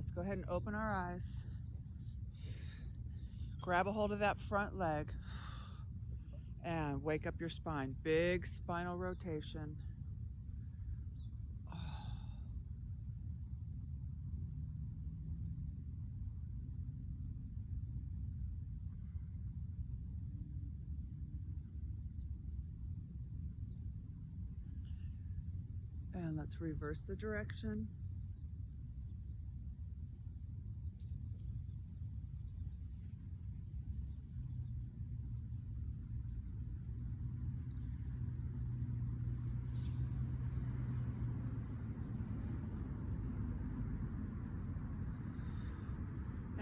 Let's go ahead and open our eyes. Grab a hold of that front leg and wake up your spine. Big spinal rotation. And let's reverse the direction.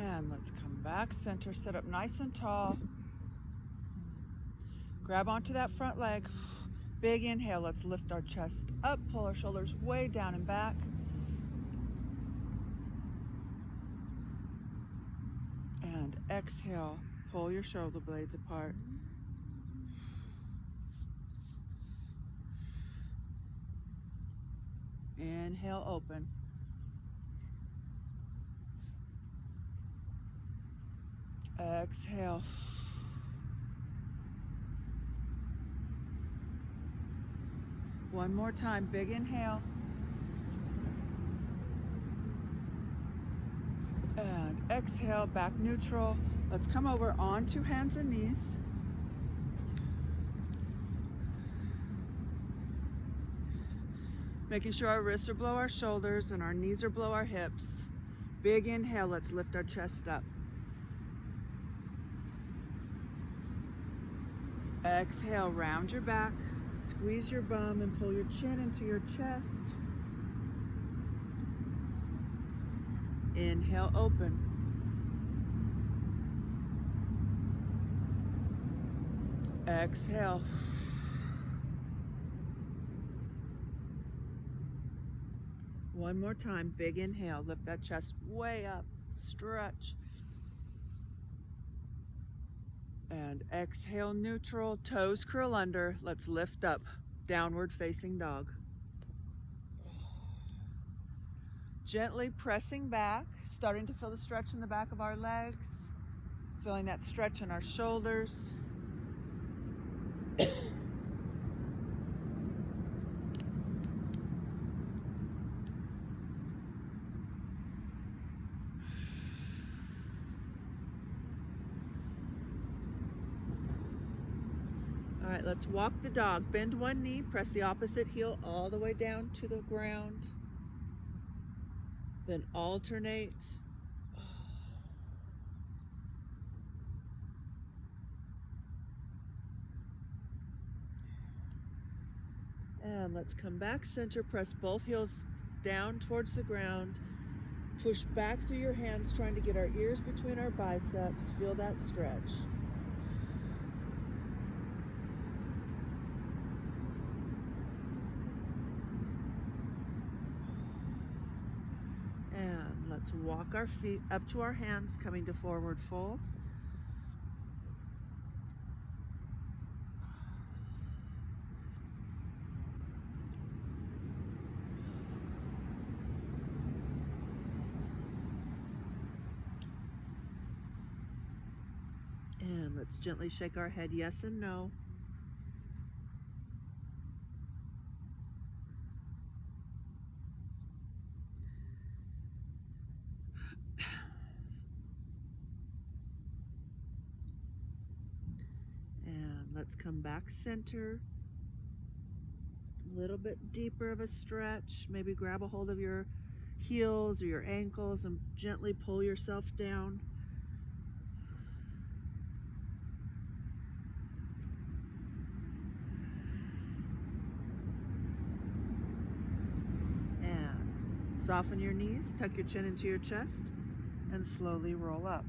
And let's come back, center, sit up nice and tall. Grab onto that front leg. Big inhale, let's lift our chest up, pull our shoulders way down and back. And exhale, pull your shoulder blades apart. Inhale, open. Exhale. One more time, big inhale. And exhale, back neutral. Let's come over onto hands and knees. Making sure our wrists are below our shoulders and our knees are below our hips. Big inhale, let's lift our chest up. Exhale, round your back, squeeze your bum and pull your chin into your chest. Inhale, open. Exhale. One more time, big inhale, lift that chest way up, stretch. And exhale, neutral, toes curl under. Let's lift up, downward facing dog. Gently pressing back, starting to feel the stretch in the back of our legs, feeling that stretch in our shoulders. All right, let's walk the dog. Bend one knee, press the opposite heel all the way down to the ground. Then alternate. And let's come back center, press both heels down towards the ground. Push back through your hands, trying to get our ears between our biceps. Feel that stretch. And let's walk our feet up to our hands, coming to forward fold. And let's gently shake our head yes and no. And let's come back center. A little bit deeper of a stretch. Maybe grab a hold of your heels or your ankles and gently pull yourself down. And soften your knees, tuck your chin into your chest, and slowly roll up.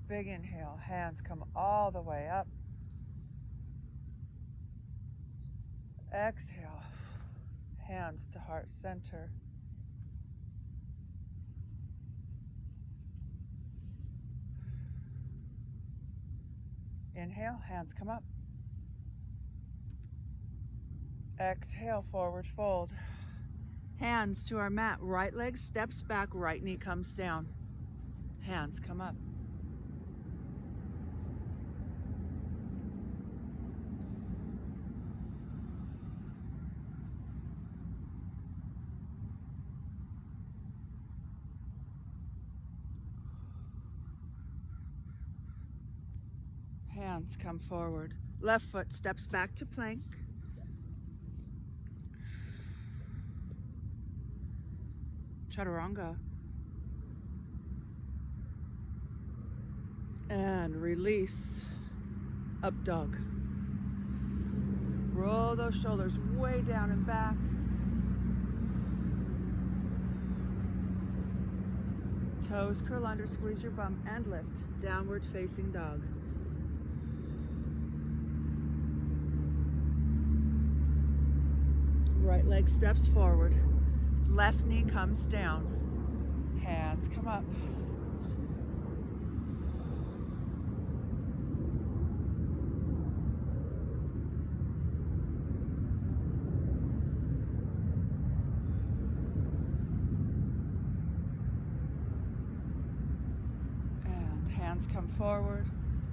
Big inhale, hands come all the way up. Exhale, hands to heart center. Inhale, hands come up. Exhale, forward fold. Hands to our mat. Right leg steps back, right knee comes down. Hands come up. Hands come forward. Left foot steps back to plank. Chaturanga. And release. Up dog. Roll those shoulders way down and back. Toes curl under, squeeze your bum and lift. Downward facing dog. Right leg steps forward. Left knee comes down. Hands come up. And hands come forward.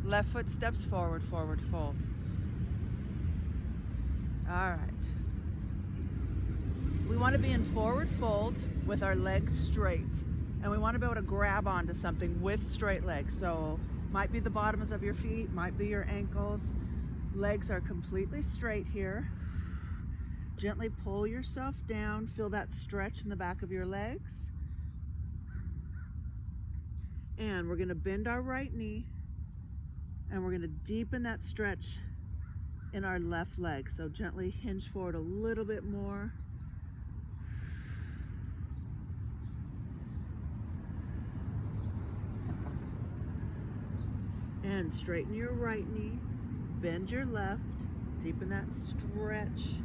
Left foot steps forward, forward fold. All right. We want to be in forward fold with our legs straight. And we want to be able to grab onto something with straight legs. So might be the bottoms of your feet, might be your ankles. Legs are completely straight here. Gently pull yourself down. Feel that stretch in the back of your legs. And we're going to bend our right knee. And we're going to deepen that stretch in our left leg. So gently hinge forward a little bit more. And straighten your right knee, bend your left, deepen that stretch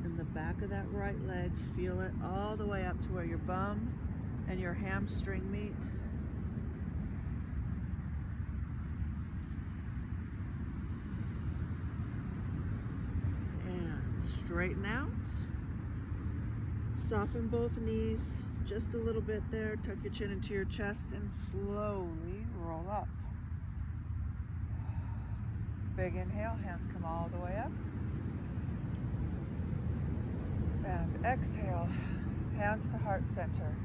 in the back of that right leg. Feel it all the way up to where your bum and your hamstring meet. And straighten out. Soften both knees just a little bit there. Tuck your chin into your chest and slowly roll up. Big inhale, hands come all the way up. And exhale, hands to heart center.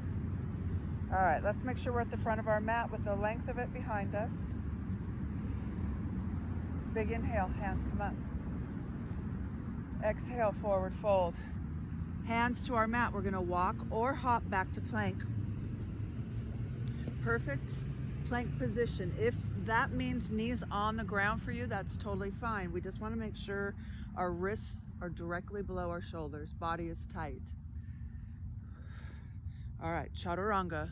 All right, let's make sure we're at the front of our mat with the length of it behind us. Big inhale, hands come up. Exhale, forward fold. Hands to our mat. We're gonna walk or hop back to plank. Perfect plank position. If that means knees on the ground for you, that's totally fine. We just want to make sure our wrists are directly below our shoulders. Body is tight. All right, chaturanga.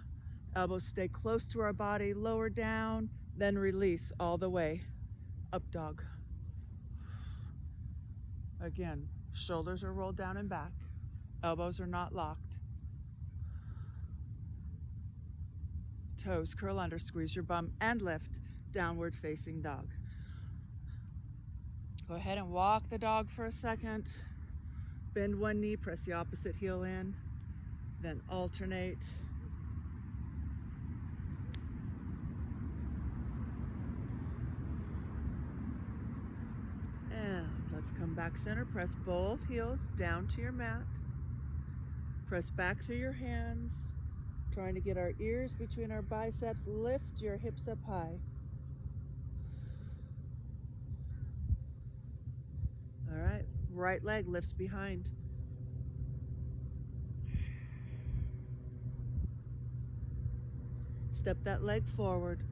Elbows stay close to our body, lower down, then release all the way. Up dog. Again, shoulders are rolled down and back. Elbows are not locked. Toes curl under, squeeze your bum and lift. Downward facing dog. Go ahead and walk the dog for a second. Bend one knee, press the opposite heel in, then alternate. And let's come back center. Press both heels down to your mat. Press back through your hands. Trying to get our ears between our biceps. Lift your hips up high. All right, right leg lifts behind. Step that leg forward.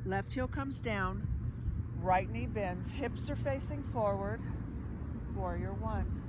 Left heel comes down. Right knee bends. Hips are facing forward. Warrior one.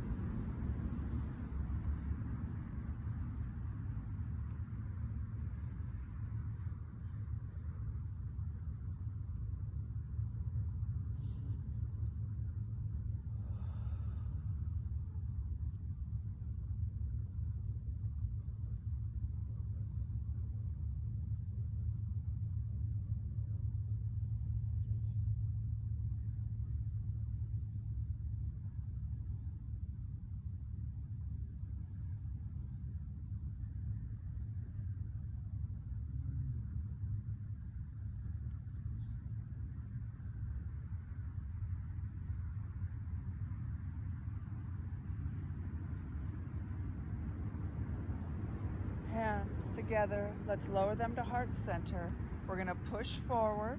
together. Let's lower them to heart center. We're going to push forward,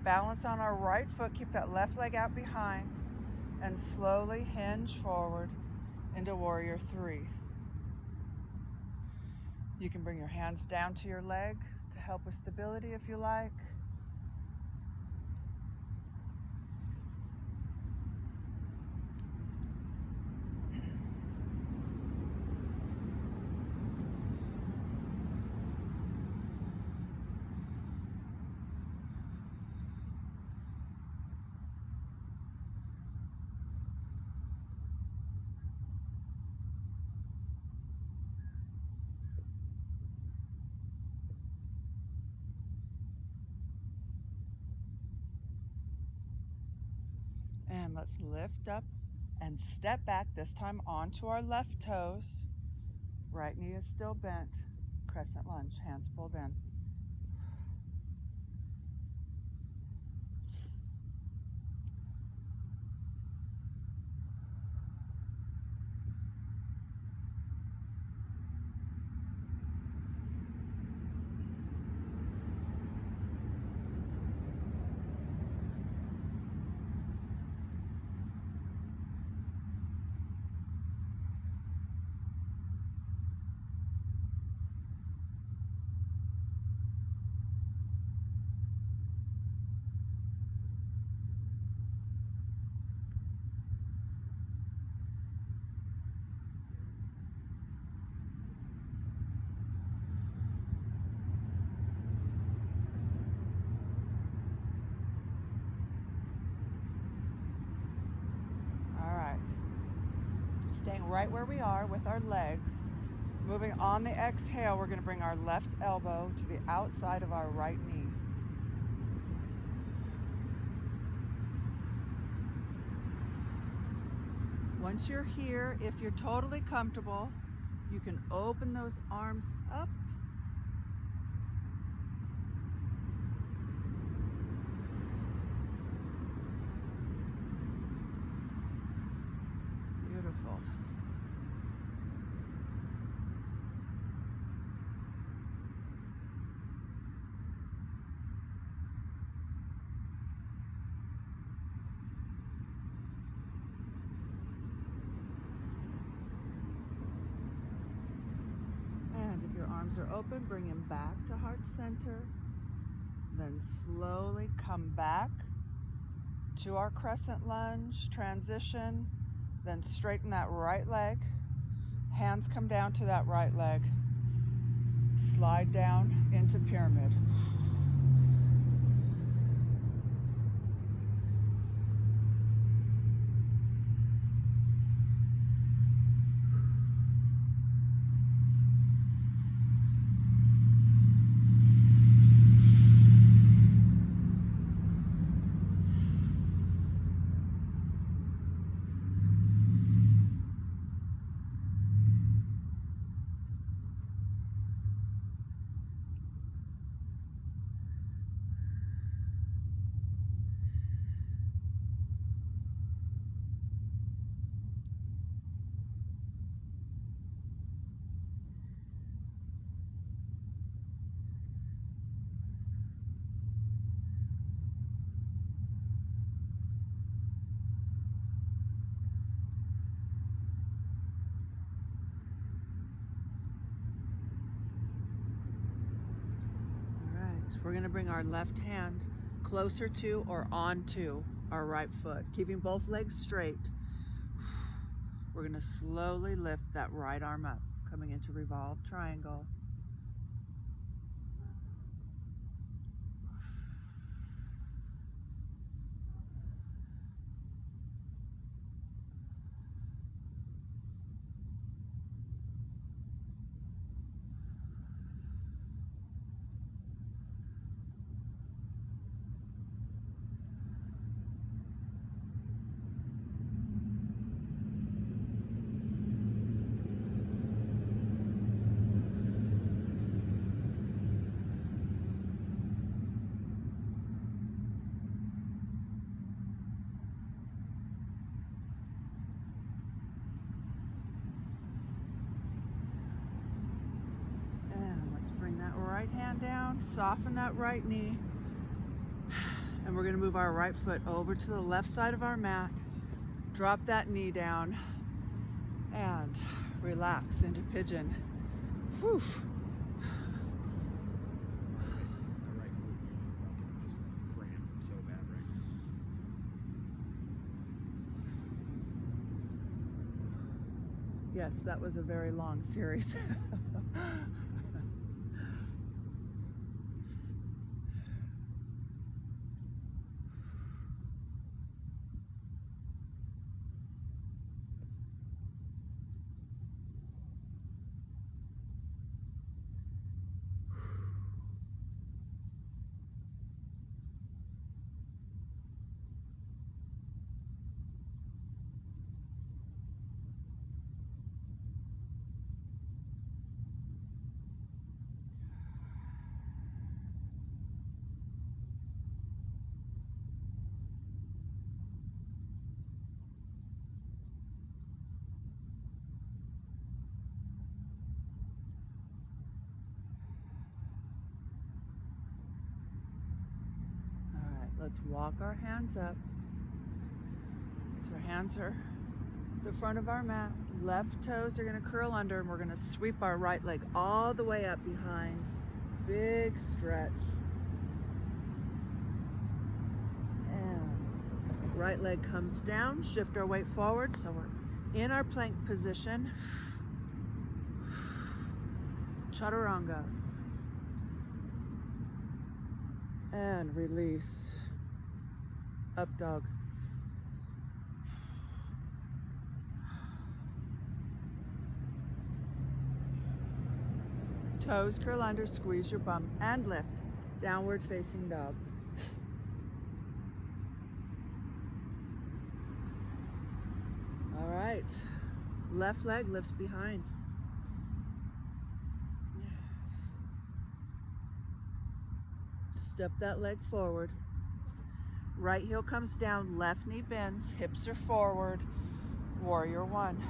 balance on our right foot, keep that left leg out behind, and slowly hinge forward into warrior three. You can bring your hands down to your leg to help with stability if you like. And let's lift up and step back, this time onto our left toes. Right knee is still bent. Crescent lunge, hands pulled in. Staying right where we are with our legs. Moving on the exhale, we're going to bring our left elbow to the outside of our right knee. Once you're here, if you're totally comfortable, you can open those arms up. Beautiful. And if your arms are open, bring them back to heart center. Then slowly come back to our crescent lunge, transition, then straighten that right leg. Hands come down to that right leg. Slide down into pyramid. We're going to bring our left hand closer to or onto our right foot, keeping both legs straight. We're going to slowly lift that right arm up, coming into revolved triangle. down, soften that right knee. And we're gonna move our right foot over to the left side of our mat. Drop that knee down and relax into pigeon. Whew. My right glute just cramped so bad right now. Yes, that was a very long series. Let's walk our hands up. So our hands are the front of our mat. Left toes are gonna curl under, and we're gonna sweep our right leg all the way up behind. Big stretch. And right leg comes down, shift our weight forward. So we're in our plank position. Chaturanga. And release. Up dog. Toes curl under, squeeze your bum and lift. Downward facing dog. All right. Left leg lifts behind. Step that leg forward. Right heel comes down, left knee bends, hips are forward. Warrior one.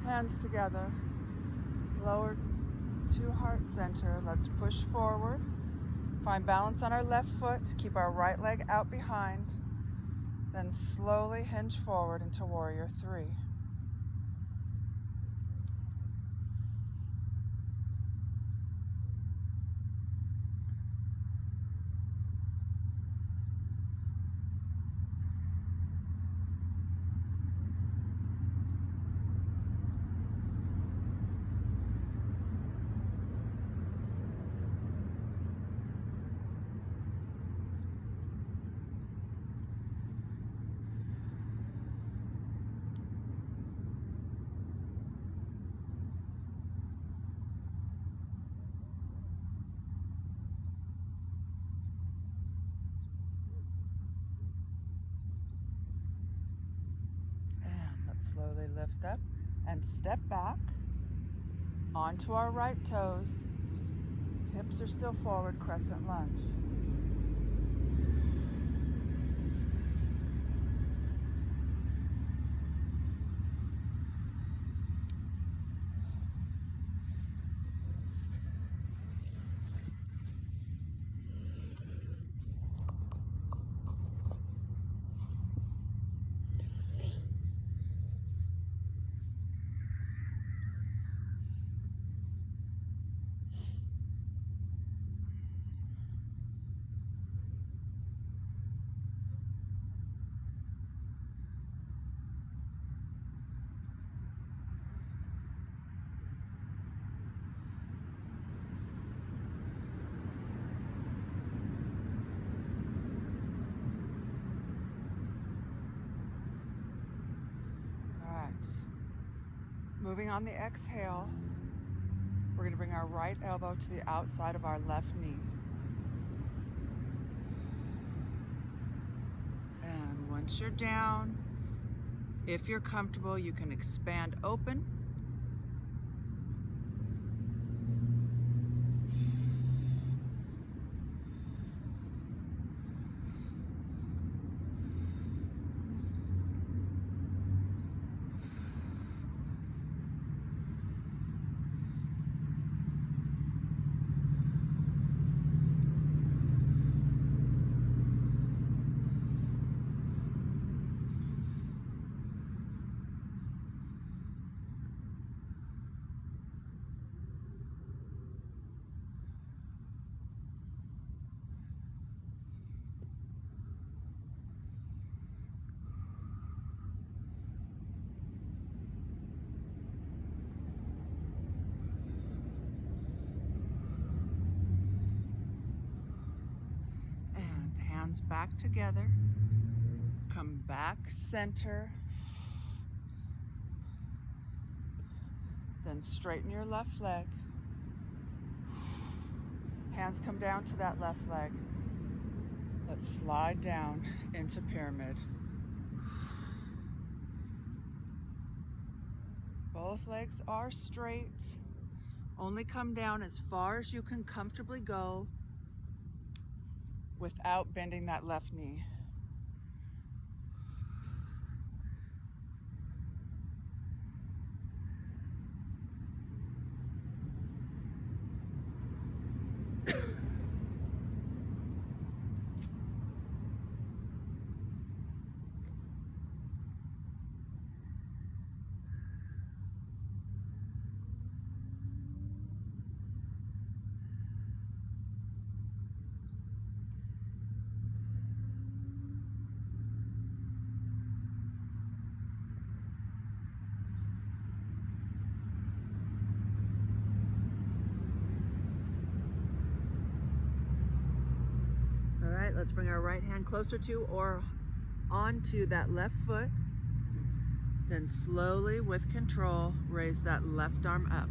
Hands together, lower to heart center. Let's push forward. Find balance on our left foot. Keep our right leg out behind. Then slowly hinge forward into warrior three. Slowly lift up and step back onto our right toes. Hips are still forward, crescent lunge. Moving on the exhale, we're going to bring our right elbow to the outside of our left knee. And once you're down, if you're comfortable, you can expand open. Hands back together, come back center, then straighten your left leg. Hands come down to that left leg. Let's slide down into pyramid. Both legs are straight. Only come down as far as you can comfortably go without bending that left knee. Let's bring our right hand closer to or onto that left foot. Then slowly, with control, raise that left arm up.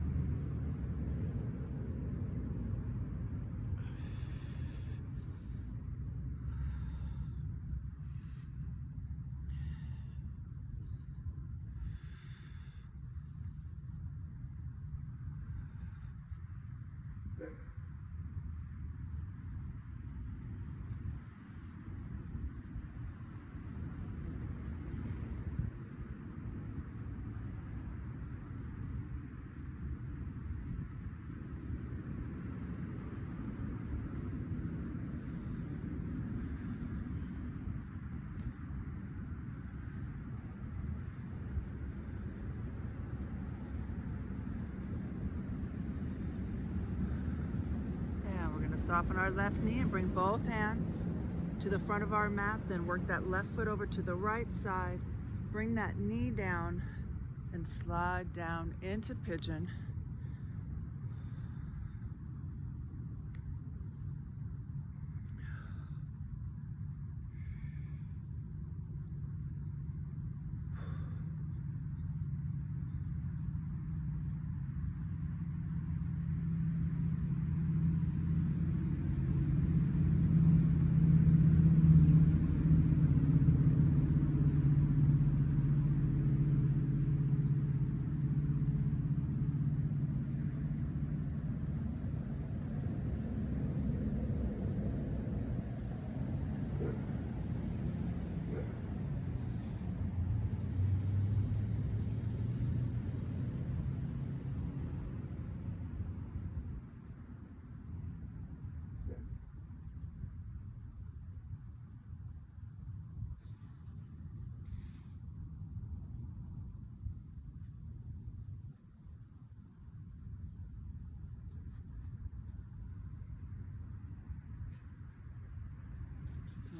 Soften our left knee and bring both hands to the front of our mat. Then work that left foot over to the right side. Bring that knee down and slide down into pigeon.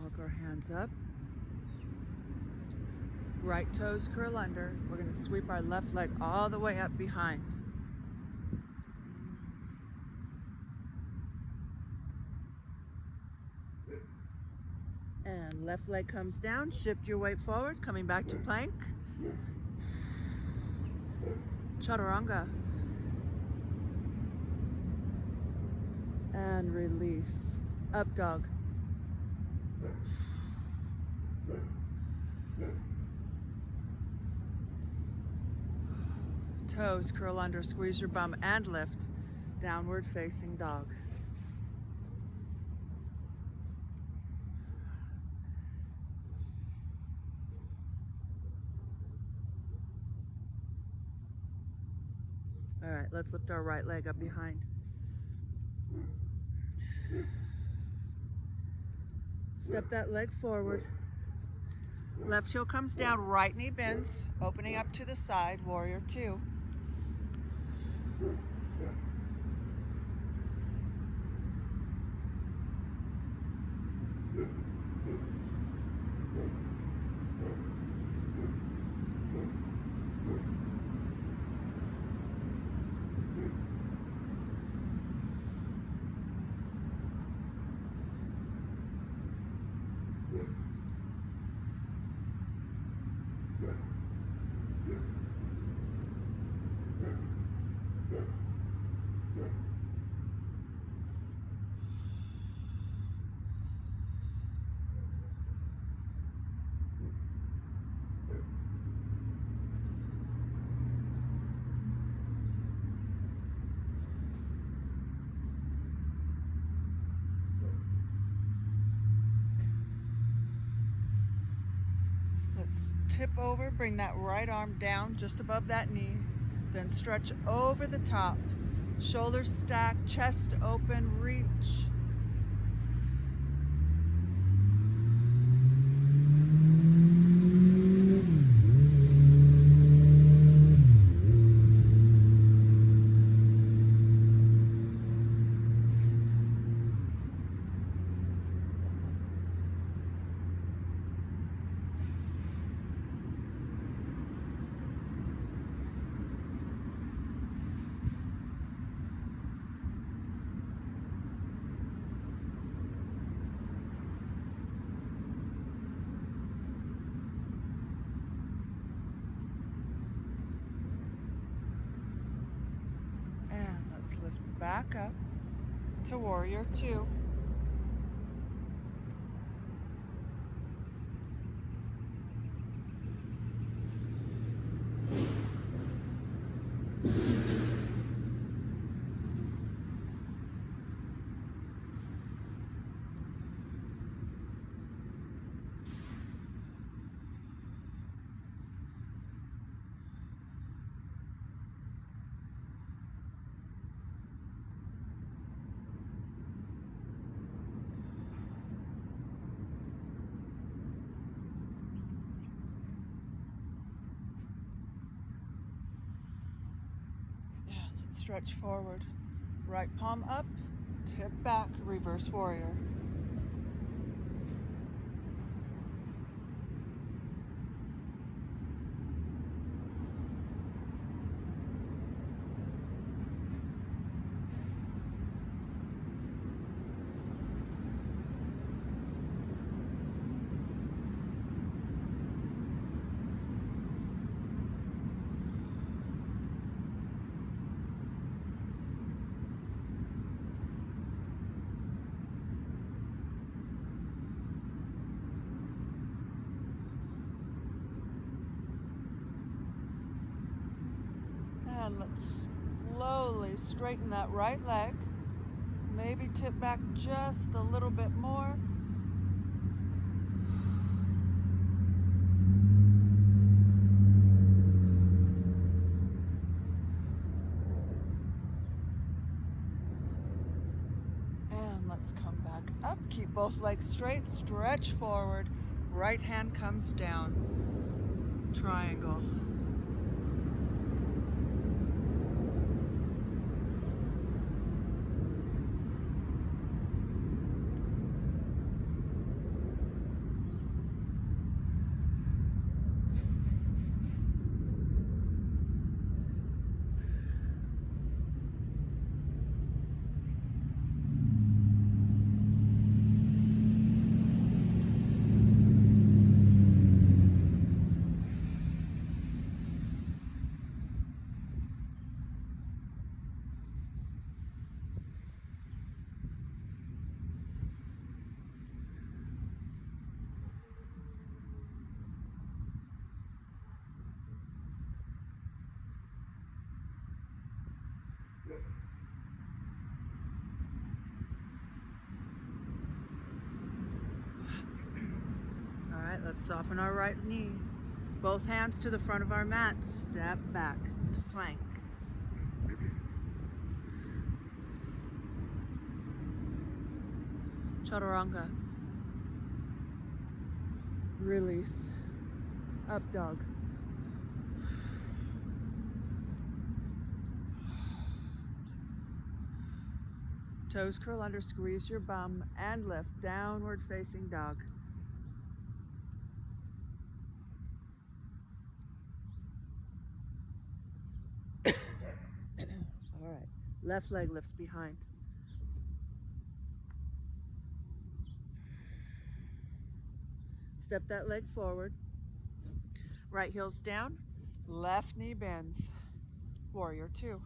Walk our hands up. Right toes curl under. We're going to sweep our left leg all the way up behind. And left leg comes down. Shift your weight forward, coming back to plank. Chaturanga. And release. Up dog. Toes curl under, squeeze your bum and lift. Downward facing dog. All right, let's lift our right leg up behind. Step that leg forward. Left heel comes down, right knee bends, opening up to the side, warrior two. Let's tip over, bring that right arm down just above that knee, then stretch over the top. Shoulders stacked, chest open, reach. Lift back up to warrior two. Stretch forward. Right palm up, tip back, reverse warrior. And let's slowly straighten that right leg. Maybe tip back just a little bit more. And let's come back up. Keep both legs straight. Stretch forward. Right hand comes down. Triangle. All right, let's soften our right knee. Both hands to the front of our mat. Step back to plank. Chaturanga. Release. Up dog. Toes curl under, squeeze your bum and lift. Downward facing dog. All right. Left leg lifts behind. Step that leg forward. Right heel's down. Left knee bends. Warrior two.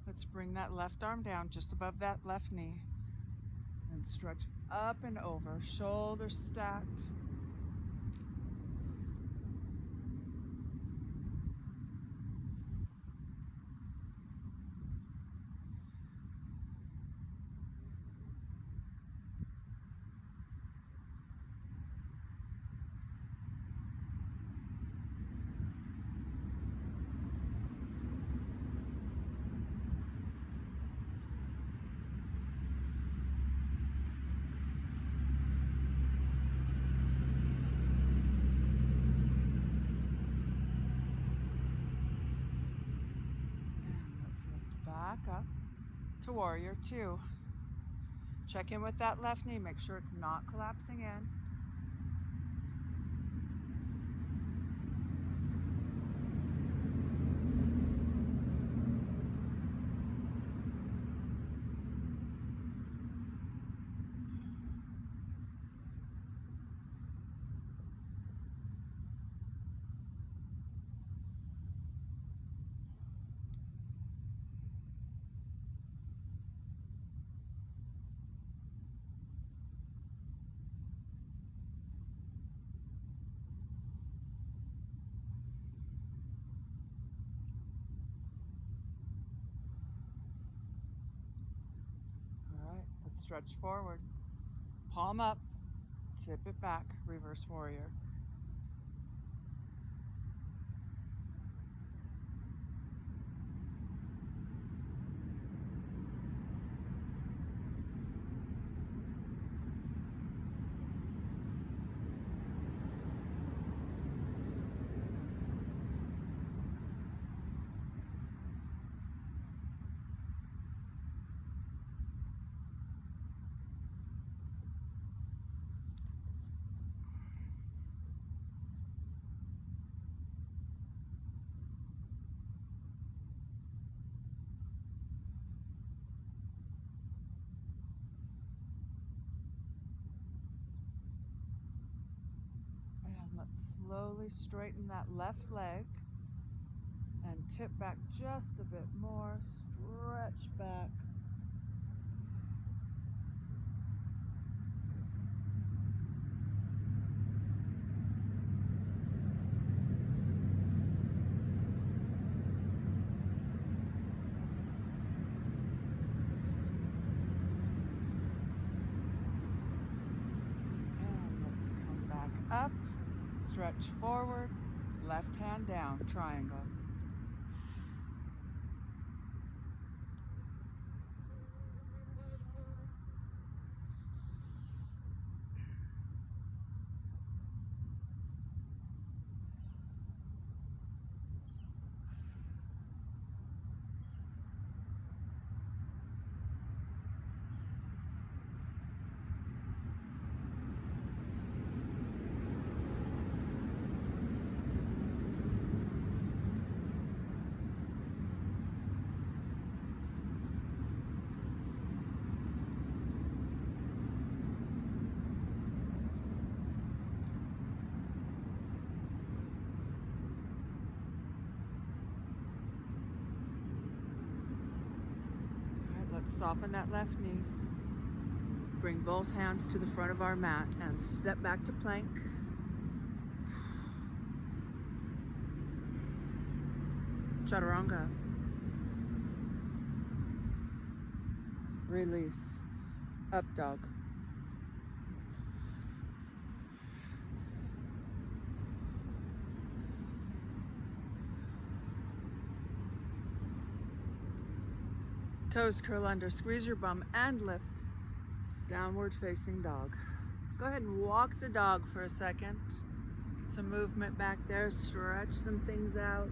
Let's bring that left arm down just above that left knee and stretch up and over, shoulders stacked. Back up to warrior two. Check in with that left knee. Make sure it's not collapsing in. Let's stretch forward. Palm up, tip it back, reverse warrior. Slowly straighten that left leg and tip back just a bit more. Stretch back. And let's come back up. Stretch forward, left hand down, triangle. let's soften that left knee. Bring both hands to the front of our mat and step back to plank. Chaturanga. Release. Up dog. Toes curl under, squeeze your bum and lift. Downward facing dog. Go ahead and walk the dog for a second. Get some movement back there, stretch some things out.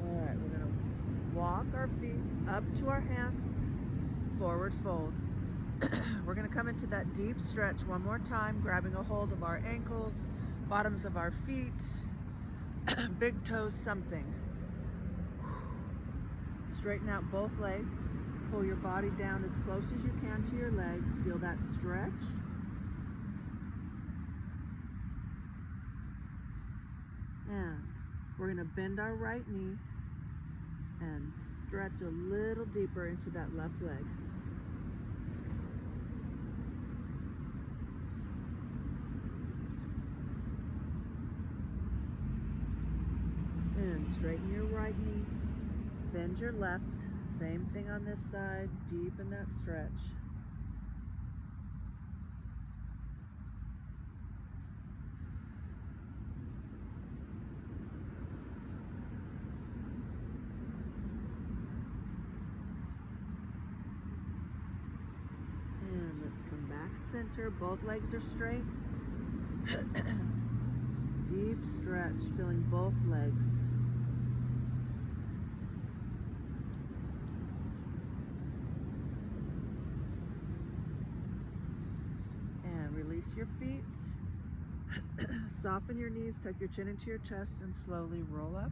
All right, we're gonna walk our feet up to our hands, forward fold. We're going to come into that deep stretch one more time, grabbing a hold of our ankles, bottoms of our feet, big toes, something. Straighten out both legs. Pull your body down as close as you can to your legs. Feel that stretch. And we're going to bend our right knee and stretch a little deeper into that left leg. And straighten your right knee, bend your left, same thing on this side, deepen that stretch. And let's come back center, both legs are straight. Deep stretch, filling both legs. And release your feet. Soften your knees, tuck your chin into your chest, and slowly roll up.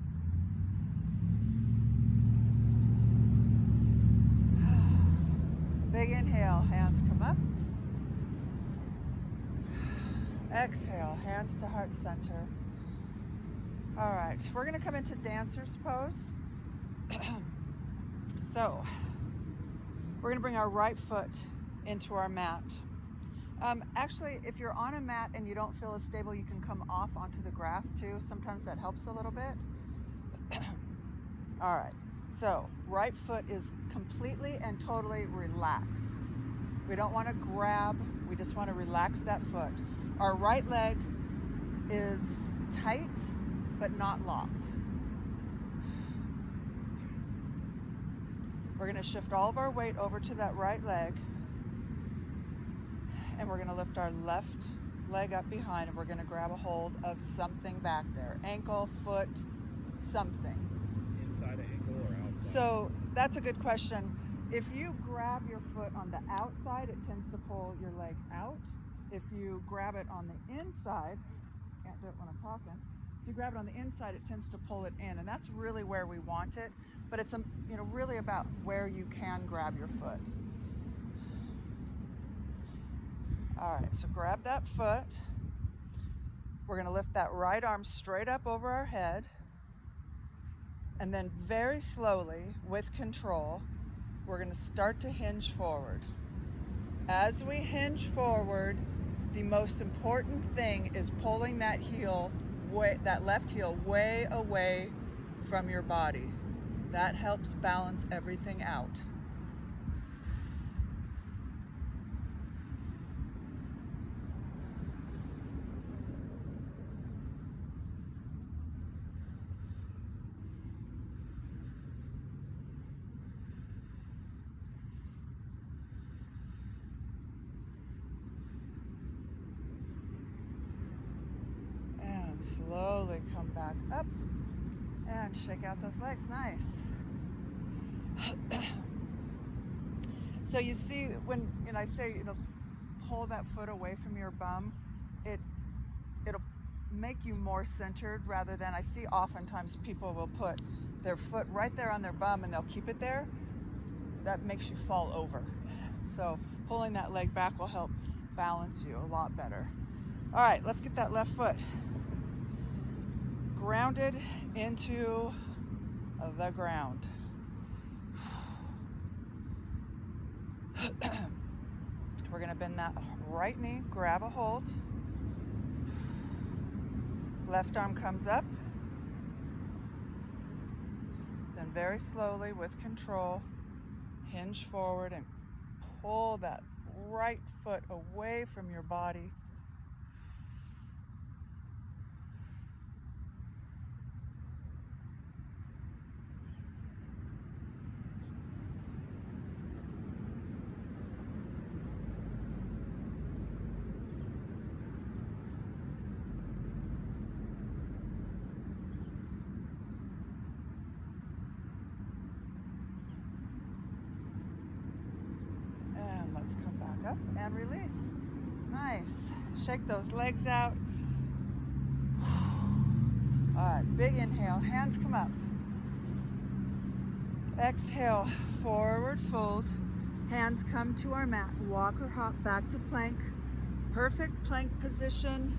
Big inhale, hands come up. Exhale, hands to heart center. All right, we're gonna come into dancer's pose. So, we're gonna bring our right foot into our mat. Actually, if you're on a mat and you don't feel as stable, you can come off onto the grass too. Sometimes that helps a little bit. All right, so right foot is completely and totally relaxed. We don't wanna grab, we just wanna relax that foot. Our right leg is tight, but not locked. We're gonna shift all of our weight over to that right leg, and we're gonna lift our left leg up behind, and we're gonna grab a hold of something back there. Ankle, foot, something. Inside an ankle or outside? So that's a good question. If you grab your foot on the outside, it tends to pull your leg out. If you grab it on the inside, can't do it when I'm talking. If you grab it on the inside, it tends to pull it in, and that's really where we want it. But it's really about where you can grab your foot. All right, so grab that foot. We're going to lift that right arm straight up over our head, and then very slowly, with control, we're going to start to hinge forward. As we hinge forward, the most important thing is pulling that left heel way away from your body. That helps balance everything out. Slowly come back up and shake out those legs. Nice. So you see, when I say pull that foot away from your bum, it'll make you more centered rather than, I see oftentimes people will put their foot right there on their bum and they'll keep it there. that makes you fall over. So pulling that leg back will help balance you a lot better. All right, let's get that left foot grounded into the ground. We're gonna bend that right knee, grab a hold. Left arm comes up. Then very slowly with control, hinge forward and pull that right foot away from your body. And let's come back up and release. Nice. Shake those legs out. All right, big inhale, hands come up. Exhale, forward fold. Hands come to our mat. Walk or hop back to plank. Perfect plank position.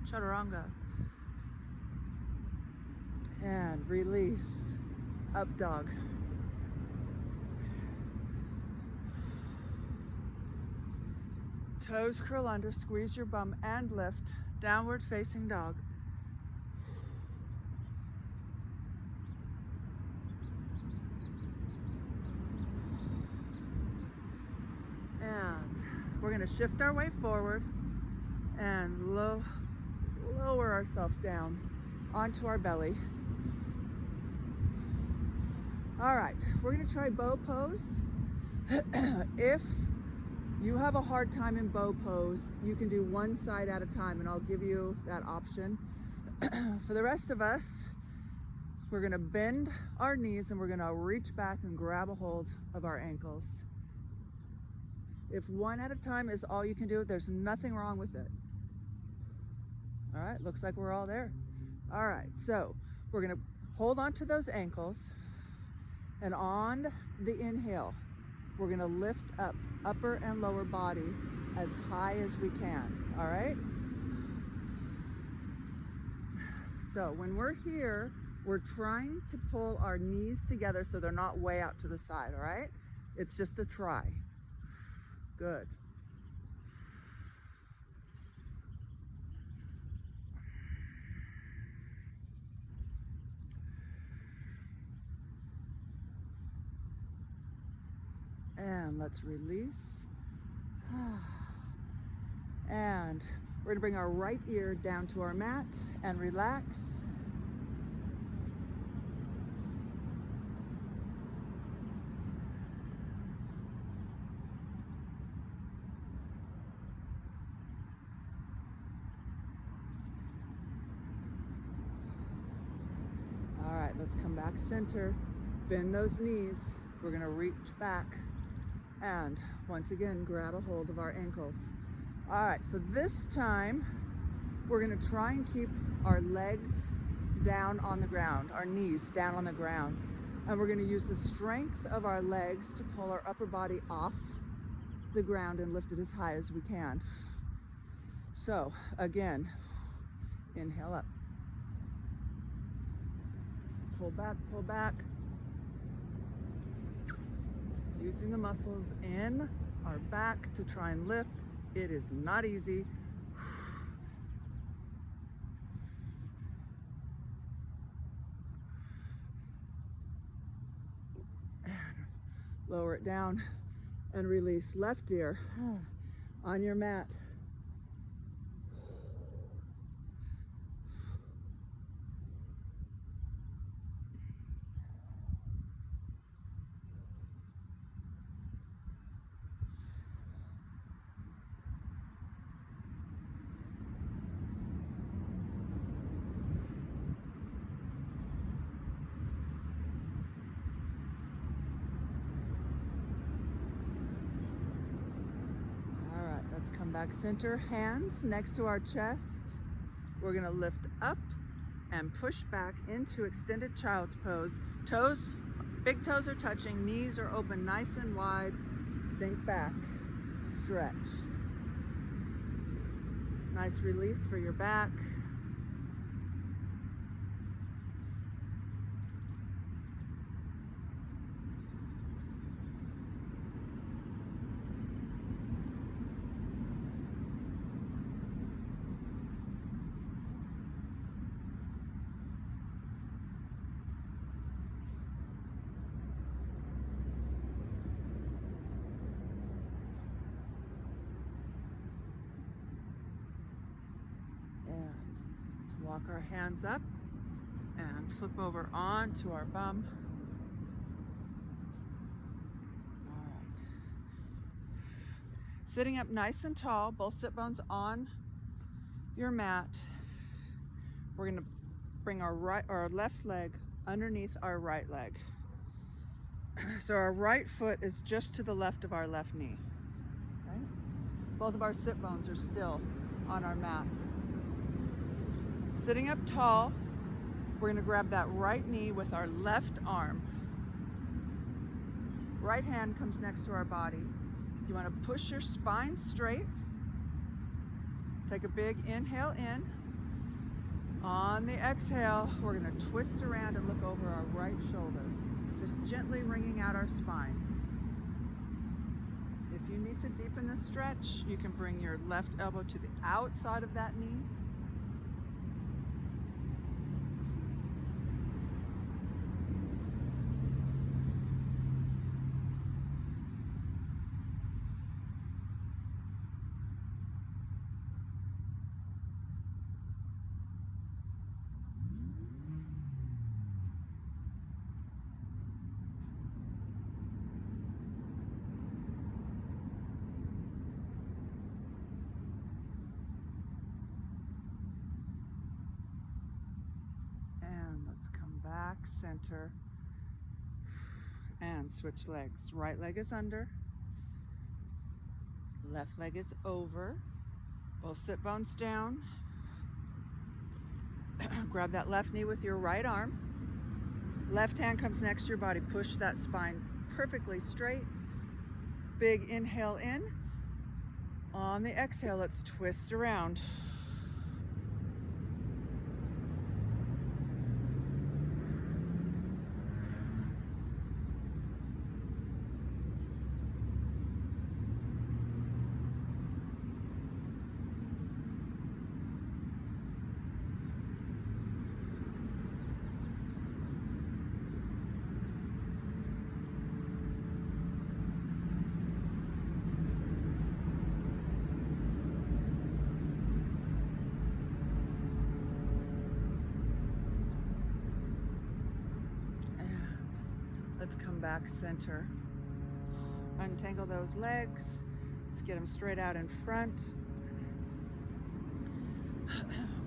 Chaturanga. And release. Up dog. Toes curl under, squeeze your bum and lift. Downward facing dog. And we're going to shift our way forward and lower ourselves down onto our belly. All right, we're going to try bow pose. If you have a hard time in bow pose, you can do one side at a time, and I'll give you that option. For the rest of us, we're gonna bend our knees and we're gonna reach back and grab a hold of our ankles. If one at a time is all you can do, there's nothing wrong with it. All right, looks like we're all there. All right, so we're gonna hold on to those ankles, and on the inhale, we're gonna lift up upper and lower body as high as we can, all right? So when we're here, we're trying to pull our knees together so they're not way out to the side, all right? It's just a try. Good. And let's release. And we're gonna bring our right ear down to our mat and relax. All right, let's come back center. Bend those knees. We're gonna reach back. And once again, grab a hold of our ankles. All right, so this time, we're gonna try and keep our legs down on the ground, our knees down on the ground. And we're gonna use the strength of our legs to pull our upper body off the ground and lift it as high as we can. So again, inhale up. Pull back, pull back. Using the muscles in our back to try and lift. It is not easy. And lower it down and release. Left ear on your mat. Come back center, hands next to our chest. We're gonna lift up and push back into extended child's pose. Toes, big toes are touching, knees are open nice and wide. Sink back, stretch. Nice release for your back. Walk our hands up and flip over onto our bum. All right. Sitting up nice and tall, both sit bones on your mat. We're going to bring our left leg underneath our right leg. So our right foot is just to the left of our left knee. Okay? Both of our sit bones are still on our mat. Sitting up tall, we're going to grab that right knee with our left arm. Right hand comes next to our body. You want to push your spine straight. Take a big inhale in. On the exhale, we're going to twist around and look over our right shoulder, just gently wringing out our spine. If you need to deepen the stretch, you can bring your left elbow to the outside of that knee. Back, center, and switch legs. Right leg is under, left leg is over. Both sit bones down. Grab that left knee with your right arm. Left hand comes next to your body. Push that spine perfectly straight. Big inhale in. On the exhale, let's twist around. Let's come back center. Untangle those legs. Let's get them straight out in front.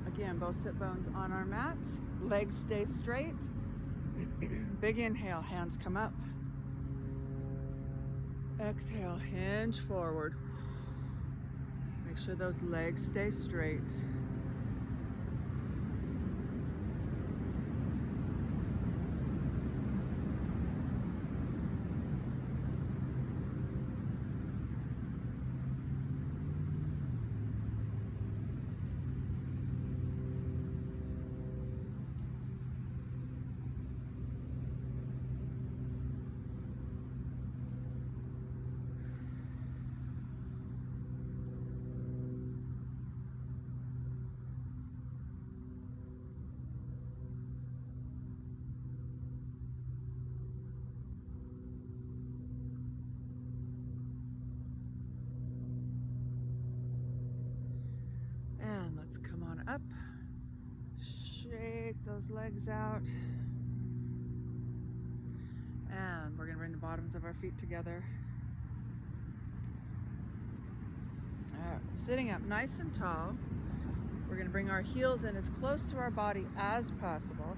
Again, both sit bones on our mat. Legs stay straight. Big inhale, hands come up. Exhale, hinge forward. Make sure those legs stay straight. Up, shake those legs out, and we're going to bring the bottoms of our feet together. All right, sitting up nice and tall, we're going to bring our heels in as close to our body as possible.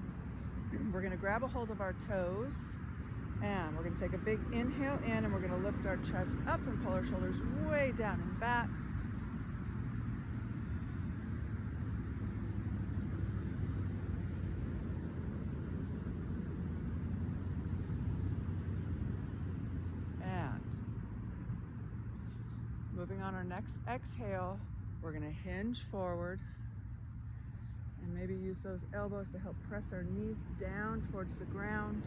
We're going to grab a hold of our toes, and we're going to take a big inhale in, and we're going to lift our chest up and pull our shoulders way down and back. on our next exhale, we're going to hinge forward and maybe use those elbows to help press our knees down towards the ground.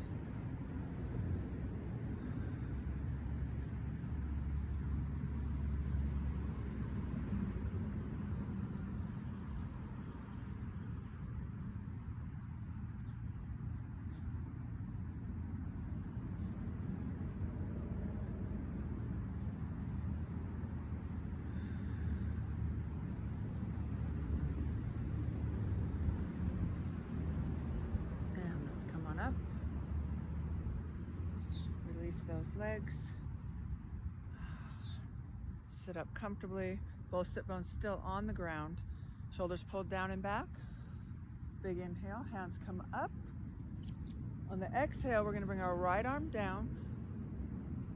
Up. Release those legs. Sit up comfortably. Both sit bones still on the ground. Shoulders pulled down and back. Big inhale. Hands come up. On the exhale, we're going to bring our right arm down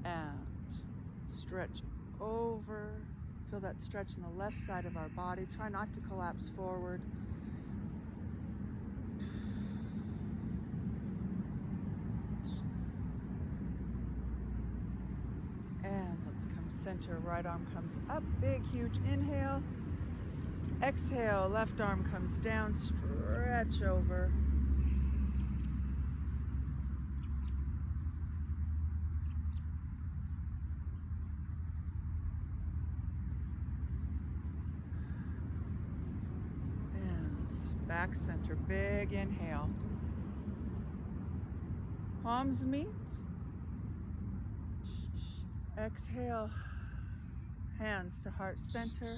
and stretch over. Feel that stretch in the left side of our body. Try not to collapse forward. Center, right arm comes up, big, huge inhale. Exhale, left arm comes down, stretch over. And back center, big inhale. Palms meet. Exhale. Hands to heart center.